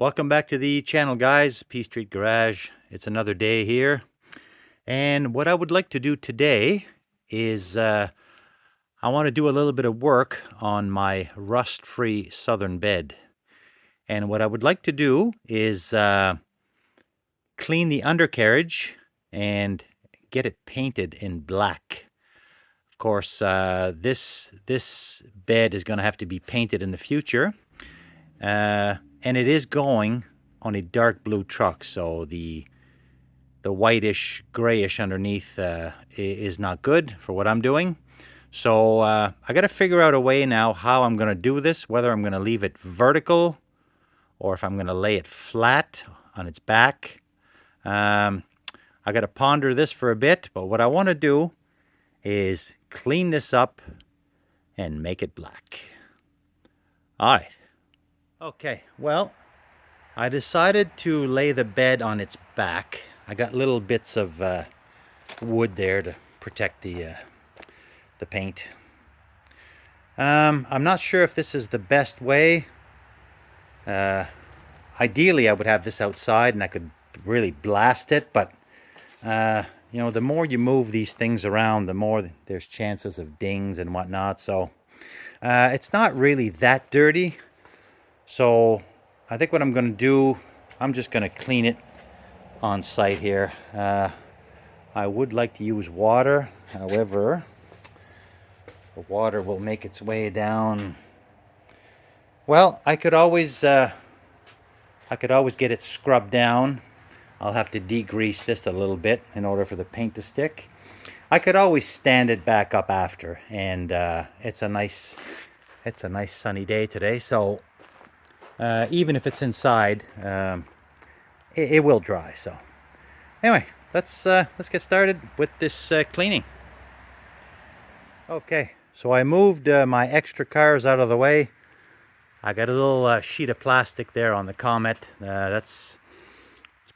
Welcome back to the channel, guys. P Street Garage. It's another day here. And what I would like to do today is I want to do a little bit of work on my rust-free southern bed. And what I would like to do is clean the undercarriage and get it painted in black. Of course, this bed is going to have to be painted in the future. And it is going on a dark blue truck, so the whitish grayish underneath is not good for what I'm doing. So I got to figure out a way now how I'm going to do this, whether I'm going to leave it vertical or if I'm going to lay it flat on its back. I got to ponder this for a bit, but what I want to do is clean this up and make it black. All right. Okay, well, I decided to lay the bed on its back. I got little bits of wood there to protect the paint. I'm not sure if this is the best way. Ideally, I would have this outside and I could really blast it, but you know, the more you move these things around, the more there's chances of dings and whatnot. So it's not really that dirty. So I think what I'm going to do, I'm just going to clean it on site here. I would like to use water, however, the water will make its way down. Well, I could always get it scrubbed down. I'll have to degrease this a little bit in order for the paint to stick. I could always stand it back up after, and it's a nice sunny day today, so even if it's inside, it will dry. So anyway, let's get started with this cleaning. Okay, so I moved my extra cars out of the way. I got a little sheet of plastic there on the Comet. That's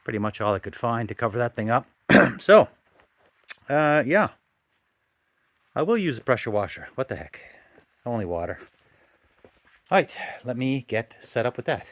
pretty much all I could find to cover that thing up. So yeah, I will use a pressure washer. What the heck, only water. All right, let me get set up with that.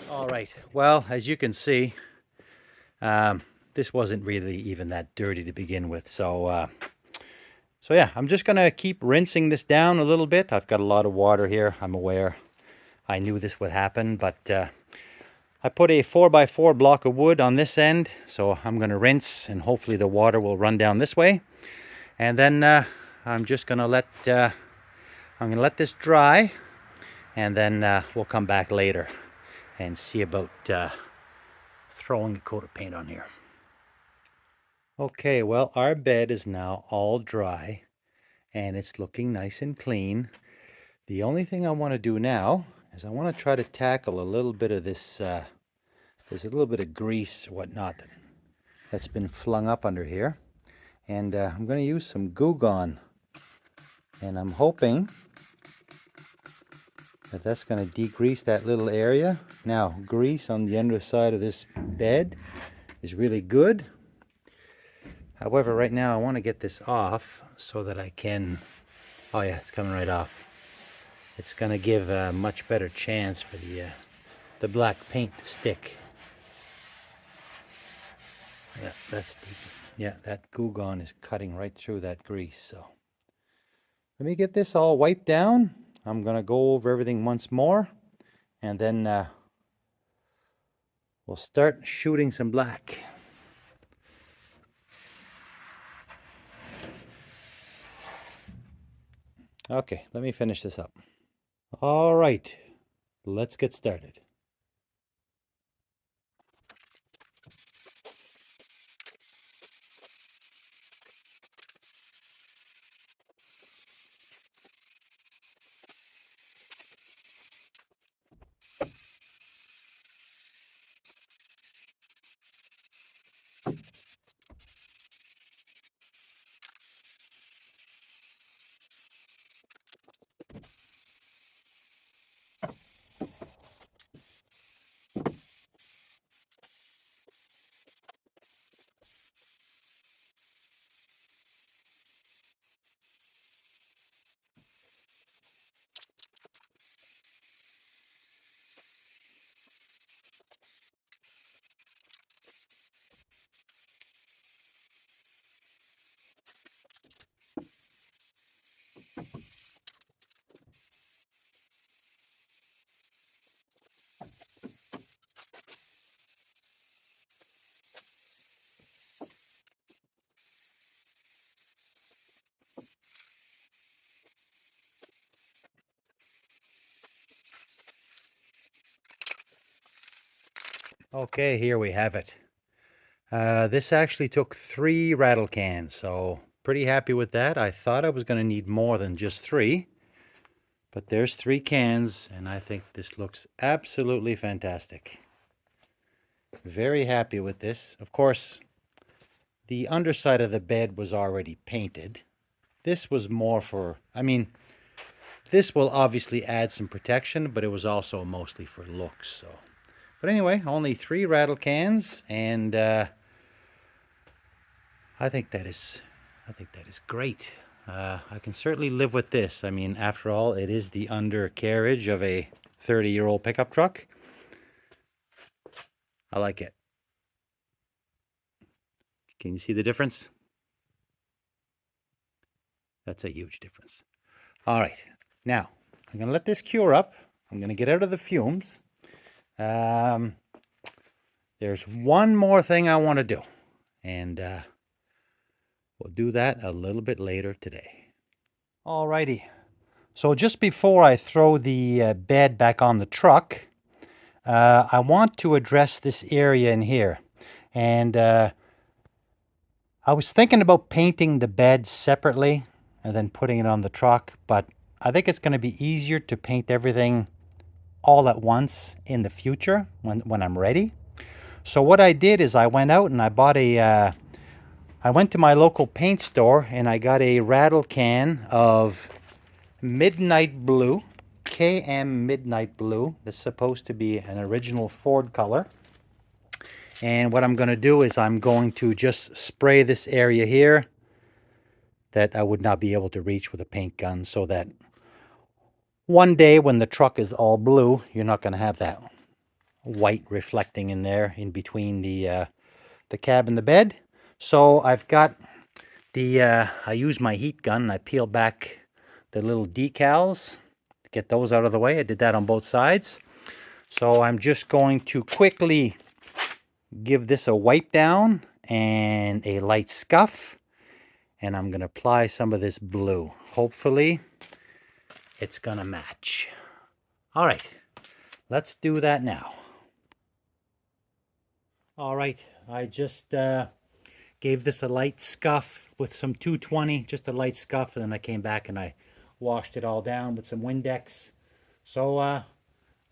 All right, well, as you can see, this wasn't really even that dirty to begin with. So yeah, I'm just gonna keep rinsing this down a little bit. I've got a lot of water here, I'm aware. I knew this would happen, but I put a 4x4 block of wood on this end, so I'm gonna rinse and hopefully the water will run down this way. And then I'm just gonna let this dry, and then we'll come back later and see about throwing a coat of paint on here. Okay, well, our bed is now all dry and it's looking nice and clean. The only thing I want to do now is I want to try to tackle a little bit of this, there's a little bit of grease or whatnot that's been flung up under here. And I'm going to use some Goo Gone. And I'm hoping But that's going to degrease that little area. Now, grease on the underside of this bed is really good. However, right now I want to get this off so that I can, oh yeah, it's coming right off. It's going to give a much better chance for the black paint to stick. Yeah, that Goo Gone is cutting right through that grease. So let me get this all wiped down. I'm going to go over everything once more, and then we'll start shooting some black. Okay, let me finish this up. All right, let's get started. Okay, here we have it. This actually took 3 rattle cans, so pretty happy with that. I thought I was going to need more than just 3, but there's 3 cans, and I think this looks absolutely fantastic. Very happy with this. Of course, the underside of the bed was already painted. This was more for, I mean, this will obviously add some protection, but it was also mostly for looks. So, but anyway, only 3 rattle cans, and I think that is great. I can certainly live with this. I mean, after all, it is the undercarriage of a 30-year-old pickup truck. I like it. Can you see the difference? That's a huge difference. All right, now I'm going to let this cure up. I'm going to get out of the fumes. There's one more thing I want to do, and we'll do that a little bit later today. All righty. So just before I throw the bed back on the truck, I want to address this area in here. And I was thinking about painting the bed separately and then putting it on the truck, but I think it's going to be easier to paint everything all at once in the future when I'm ready. So what I did is I went out and I bought I went to my local paint store and I got a rattle can of Midnight Blue, KM Midnight Blue. That's supposed to be an original Ford color. And what I'm going to do is I'm going to just spray this area here that I would not be able to reach with a paint gun, so that one day when the truck is all blue, you're not going to have that white reflecting in there in between the cab and the bed. So I've got I use my heat gun and I peel back the little decals to get those out of the way. I did that on both sides. So I'm just going to quickly give this a wipe down and a light scuff, and I'm going to apply some of this blue. Hopefully it's going to match. All right, let's do that now. All right, I just gave this a light scuff with some 220, just a light scuff, and then I came back and I washed it all down with some Windex. So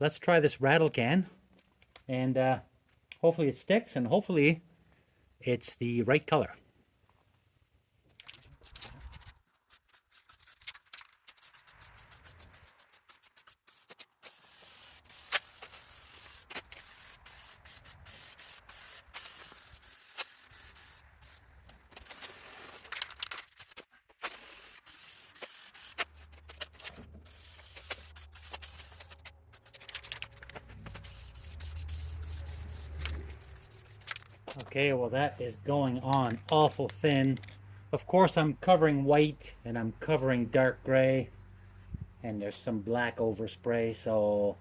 let's try this rattle can, and hopefully it sticks, and hopefully it's the right color. Okay, well that is going on awful thin. Of course I'm covering white and I'm covering dark gray, and there's some black overspray, so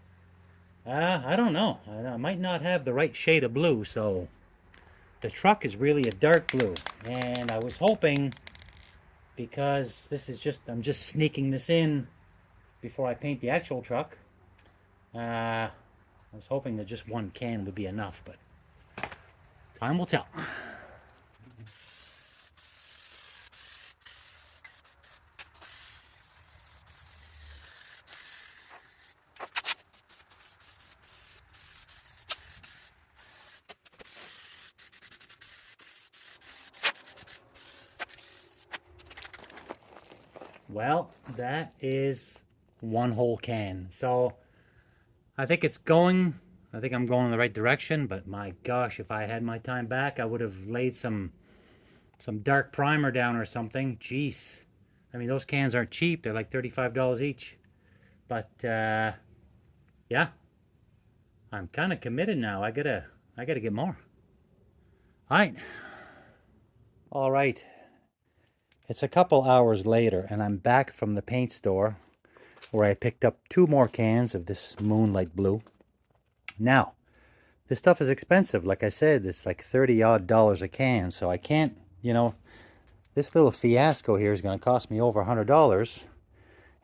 I don't know. I might not have the right shade of blue, so the truck is really a dark blue. And I was hoping, because this is just, I'm just sneaking this in before I paint the actual truck. I was hoping that just one can would be enough, but time will tell. Well, that is one whole can. So I think it's going, I think I'm going in the right direction, but my gosh, if I had my time back, I would have laid some dark primer down or something. Jeez. I mean, those cans aren't cheap. They're like $35 each. But yeah, I'm kind of committed now. I gotta get more. All right. It's a couple hours later, and I'm back from the paint store where I picked up 2 more cans of this Moonlight Blue. Now, this stuff is expensive. Like I said, it's like 30 odd dollars a can, so I can't, this little fiasco here is going to cost me over $100,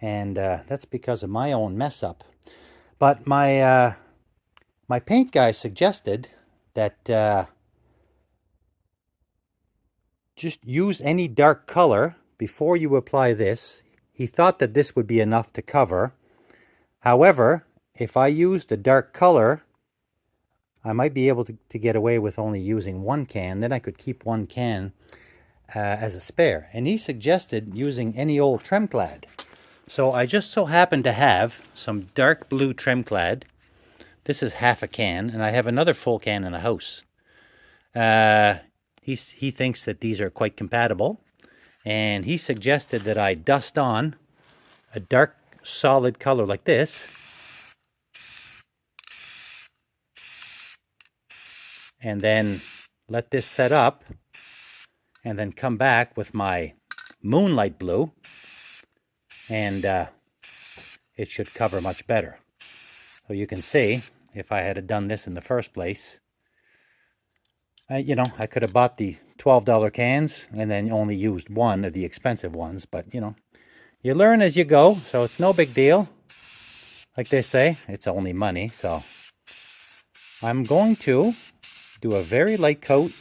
and that's because of my own mess up. But my paint guy suggested that just use any dark color before you apply this. He thought that this would be enough to cover. However, if I used a dark color, I might be able to get away with only using 1 can. Then I could keep 1 can as a spare. And he suggested using any old Tremclad. So I just so happen to have some dark blue Tremclad. This is half a can, and I have another full can in the house. He thinks that these are quite compatible, and he suggested that I dust on a dark solid color like this, and then let this set up, and then come back with my Moonlight Blue, and it should cover much better. So you can see, if I had done this in the first place, I could have bought the $12 cans and then only used 1 of the expensive ones. But, you learn as you go, so it's no big deal. Like they say, it's only money. So I'm going to do a very light coat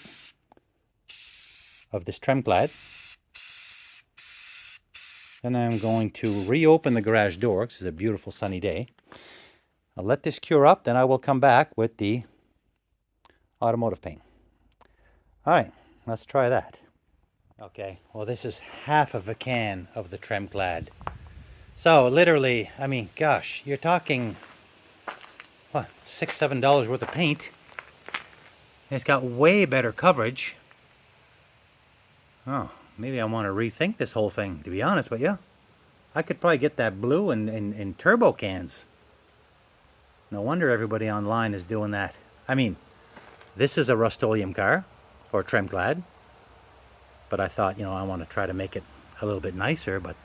of this Tremclad. Then I'm going to reopen the garage door, because it's a beautiful sunny day. I'll let this cure up, then I will come back with the automotive paint. All right, let's try that. Okay, well, this is half of a can of the Tremclad. So literally, I mean, gosh, you're talking, what, $6, $7 worth of paint. And it's got way better coverage. Oh, maybe I want to rethink this whole thing, to be honest with you. I could probably get that blue in turbo cans. No wonder everybody online is doing that. I mean, this is a Rust-Oleum car, or Tremclad. But I thought, I want to try to make it a little bit nicer. But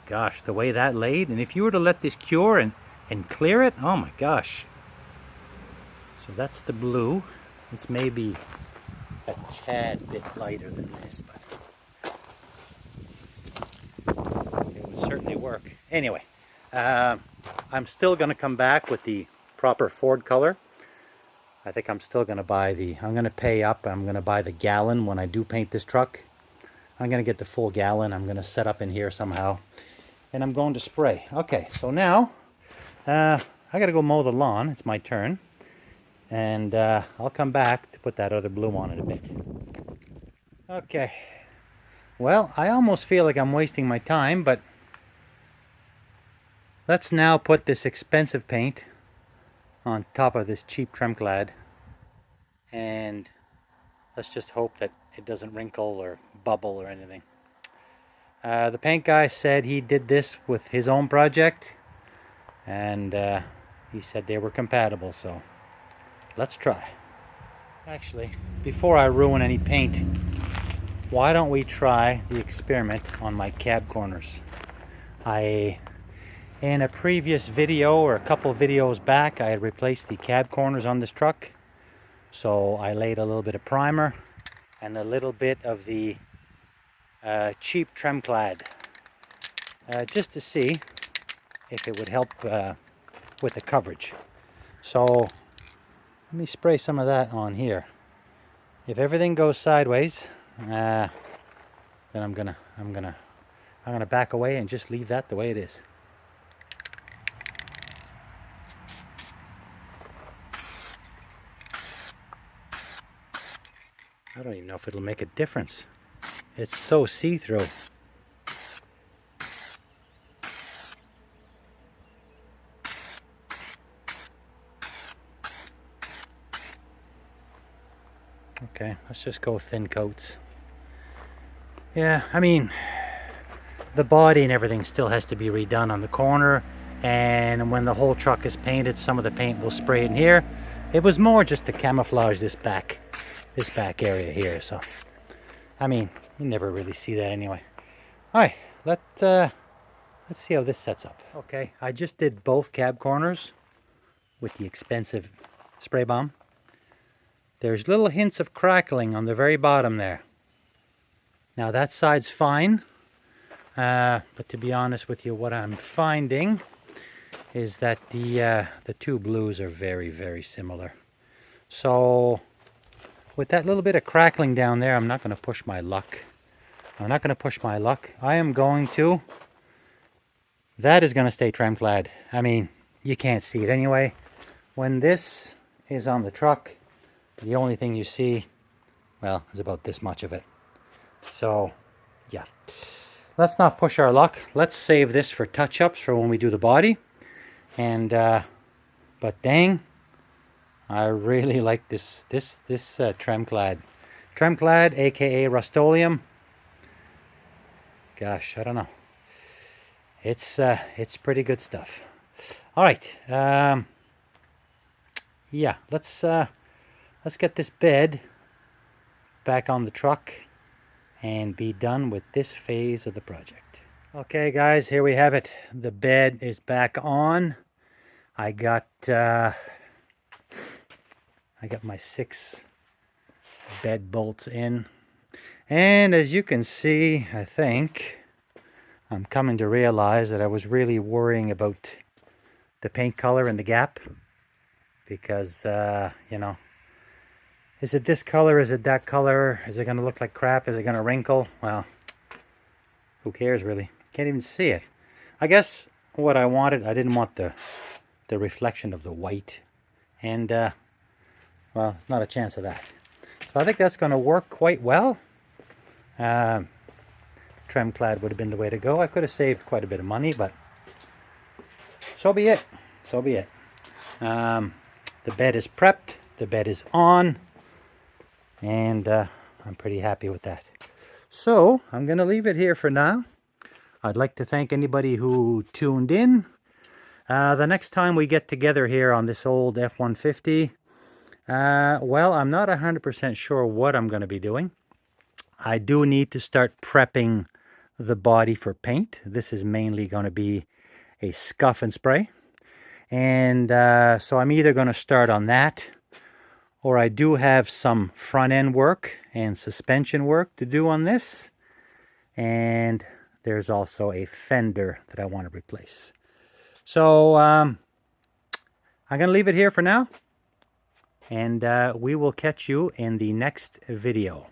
gosh, the way that laid, and if you were to let this cure and clear it, oh my gosh. So that's the blue. It's maybe a tad bit lighter than this, but it would certainly work. Anyway, I'm still going to come back with the proper Ford color. I think I'm still going to buy I'm going to pay up, and I'm going to buy the gallon when I do paint this truck. I'm going to get the full gallon. I'm going to set up in here somehow, and I'm going to spray. Okay, so now I got to go mow the lawn. It's my turn, and I'll come back to put that other blue on in a bit. Okay, well, I almost feel like I'm wasting my time, but let's now put this expensive paint on top of this cheap Tremclad, and let's just hope that it doesn't wrinkle or bubble or anything. The paint guy said he did this with his own project, and he said they were compatible, so let's try. Actually, before I ruin any paint, why don't we try the experiment on my cab corners? In a previous video or a couple videos back, I had replaced the cab corners on this truck. So I laid a little bit of primer and a little bit of the cheap trim clad just to see if it would help with the coverage. So let me spray some of that on here. If everything goes sideways, then I'm gonna back away and just leave that the way it is. I don't even know if it'll make a difference. It's so see-through. Okay, let's just go thin coats. Yeah, I mean, the body and everything still has to be redone on the corner, and when the whole truck is painted, some of the paint will spray in here. It was more just to camouflage this back area here. So, I mean, you never really see that anyway. All right, let's see how this sets up. Okay, I just did both cab corners with the expensive spray bomb. There's little hints of crackling on the very bottom there. Now that side's fine, but to be honest with you, what I'm finding is that the two blues are very, very similar. So with that little bit of crackling down there, I'm not going to push my luck. I am going to... That is going to stay trim clad. I mean, you can't see it anyway. When this is on the truck, the only thing you see, well, is about this much of it. So, yeah. Let's not push our luck. Let's save this for touch-ups for when we do the body. And, but dang, I really like this trim clad. Trim clad, aka Rust-Oleum. Gosh, I don't know. It's pretty good stuff. All right. Yeah, let's get this bed back on the truck and be done with this phase of the project. Okay, guys, here we have it. The bed is back on. I got my 6 bed bolts in, and as you can see, I think I'm coming to realize that I was really worrying about the paint color and the gap, because you know, is it this color, is it that color, is it going to look like crap, is it going to wrinkle? Well, who cares really? Can't even see it. I guess what I wanted, I didn't want the reflection of the white, and well, not a chance of that. So I think that's going to work quite well. Trim clad would have been the way to go. I could have saved quite a bit of money, but so be it. So be it. The bed is prepped. The bed is on. And I'm pretty happy with that. So I'm going to leave it here for now. I'd like to thank anybody who tuned in. The next time we get together here on this old F-150, well, I'm not 100% sure what I'm going to be doing. I do need to start prepping the body for paint. This is mainly going to be a scuff and spray. And so I'm either going to start on that, or I do have some front end work and suspension work to do on this. And there's also a fender that I want to replace. So I'm going to leave it here for now. And we will catch you in the next video.